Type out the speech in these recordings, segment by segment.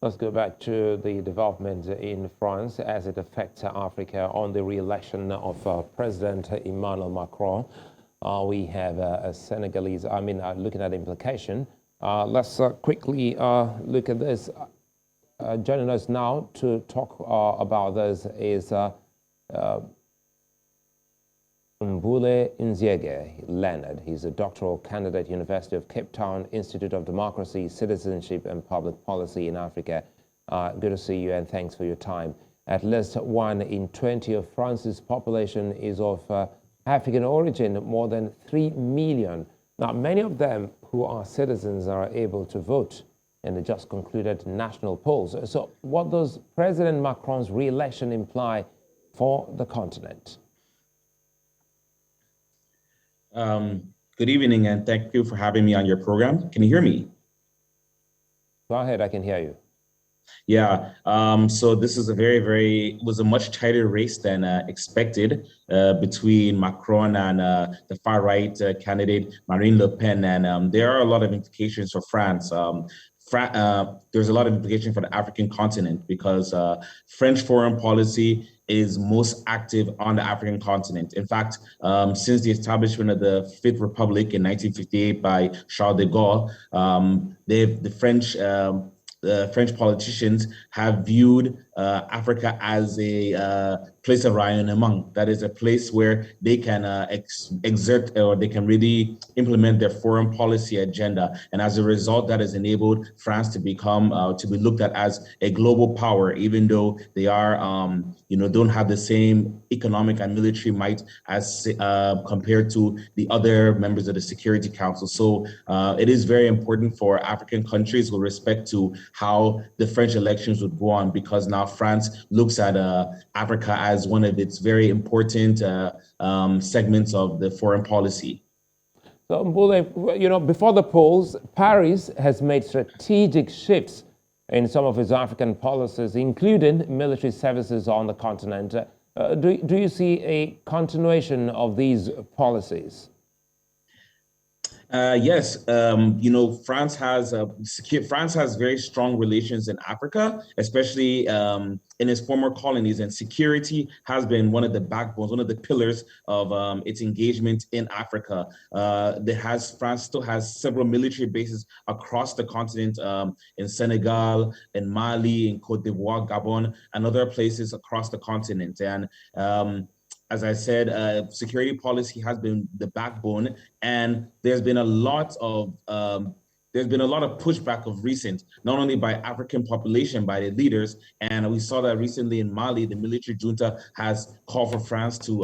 Let's go back to the development in France as it affects Africa on the re-election of President Emmanuel Macron. We have a Senegalese, looking at the implication. Let's quickly look at this. Joining us now to talk about this is Mbulle-Nziege Leonard. He's a doctoral candidate, University of Cape Town, Institute of Democracy, Citizenship and Public Policy in Africa. Good to see you and thanks for your time. At least 1 in 20 of France's population is of African origin, more than 3 million. Now, many of them who are citizens are able to vote in the just concluded national polls. So what does President Macron's re-election imply for the continent? Good evening, and thank you for having me on your program. Can you hear me? Go ahead, I can hear you. Yeah, so this is was a much tighter race than expected between Macron and the far-right candidate, Marine Le Pen, and there are a lot of implications for France. There's a lot of implications for the African continent because French foreign policy is most active on the African continent. In fact, since the establishment of the Fifth Republic in 1958 by Charles de Gaulle, the French politicians have viewed Africa as a place of rayonnement. That is a place where they can exert or they can really implement their foreign policy agenda. And as a result, that has enabled France to become, to be looked at as a global power, even though they are, don't have the same economic and military might as compared to the other members of the Security Council. So it is very important for African countries with respect to how the French elections would go on, because now France looks at Africa as one of its very important segments of the foreign policy. So, Mbulle, before the polls, Paris has made strategic shifts in some of its African policies, including military services on the continent. Do you see a continuation of these policies? Yes, France has very strong relations in Africa, especially in its former colonies, and security has been one of the backbones, one of the pillars of its engagement in Africa. France still has several military bases across the continent, in Senegal, in Mali, in Cote d'Ivoire, Gabon, and other places across the continent. And as I said, security policy has been the backbone, and there's been a lot of pushback of recent, not only by African population, by the leaders, and we saw that recently in Mali, the military junta has called for France to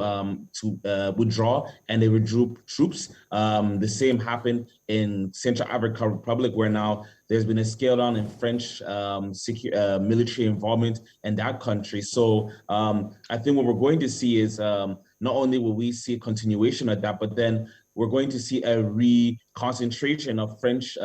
withdraw, and they withdrew troops. The same happened in Central African Republic, where now there's been a scale down in French military involvement in that country. So I think what we're going to see is not only will we see a continuation of that, but then we're going to see a reconcentration of French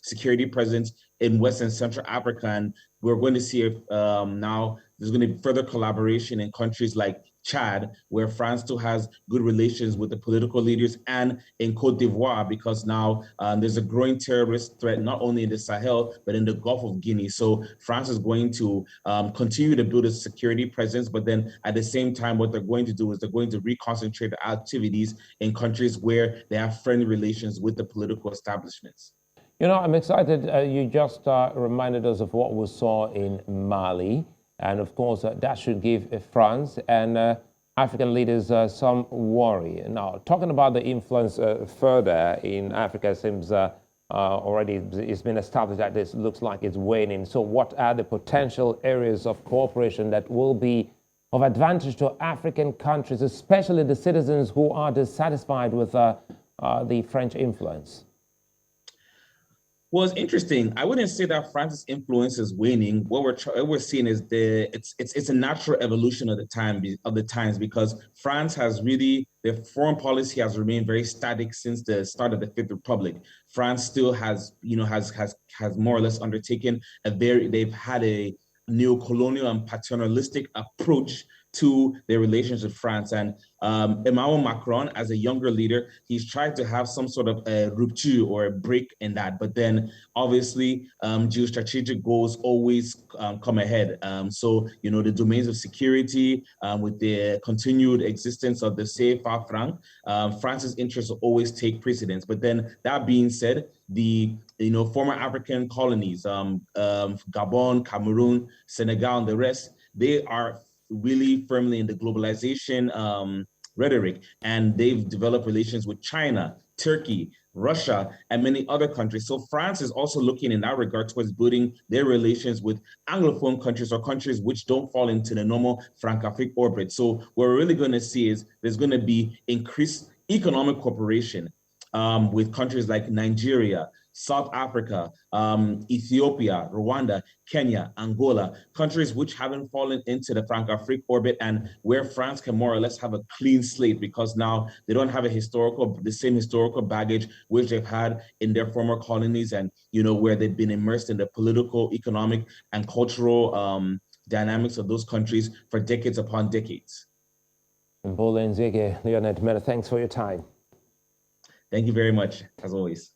security presence in West and Central Africa. And we're going to see now there's going to be further collaboration in countries like Chad, where France still has good relations with the political leaders, and in Cote d'Ivoire, because now there's a growing terrorist threat, not only in the Sahel, but in the Gulf of Guinea. So France is going to continue to build a security presence, but then at the same time, what they're going to do is they're going to reconcentrate the activities in countries where they have friendly relations with the political establishments. I'm excited. You just reminded us of what we saw in Mali. And of course, that should give France and African leaders some worry. Now, talking about the influence further in Africa, seems already it's been established that this looks like it's waning. So what are the potential areas of cooperation that will be of advantage to African countries, especially the citizens who are dissatisfied with the French influence? Well, it's interesting. I wouldn't say that France's influence is waning. What we're seeing is it's a natural evolution of the times, because France has really, their foreign policy has remained very static since the start of the Fifth Republic. France still has more or less undertaken they've had a neo-colonial and paternalistic approach to their relations with France. And Emmanuel Macron, as a younger leader, he's tried to have some sort of a rupture or a break in that. But then obviously geostrategic goals always come ahead. So, the domains of security, with the continued existence of the CFA franc, France's interests will always take precedence. But then that being said, the former African colonies, Gabon, Cameroon, Senegal, and the rest, they are really firmly in the globalization rhetoric, and they've developed relations with China, Turkey, Russia, and many other countries. So France is also looking in that regard towards building their relations with Anglophone countries, or countries which don't fall into the normal Francophonic orbit. So what we're really going to see is there's going to be increased economic cooperation with countries like Nigeria, South Africa, Ethiopia, Rwanda, Kenya, Angola, countries which haven't fallen into the Francophonic orbit, and where France can more or less have a clean slate, because now they don't have the same historical baggage which they've had in their former colonies, and where they've been immersed in the political, economic, and cultural dynamics of those countries for decades upon decades. Mbulle-Nziege Leonard, many thanks for your time. Thank you very much, as always.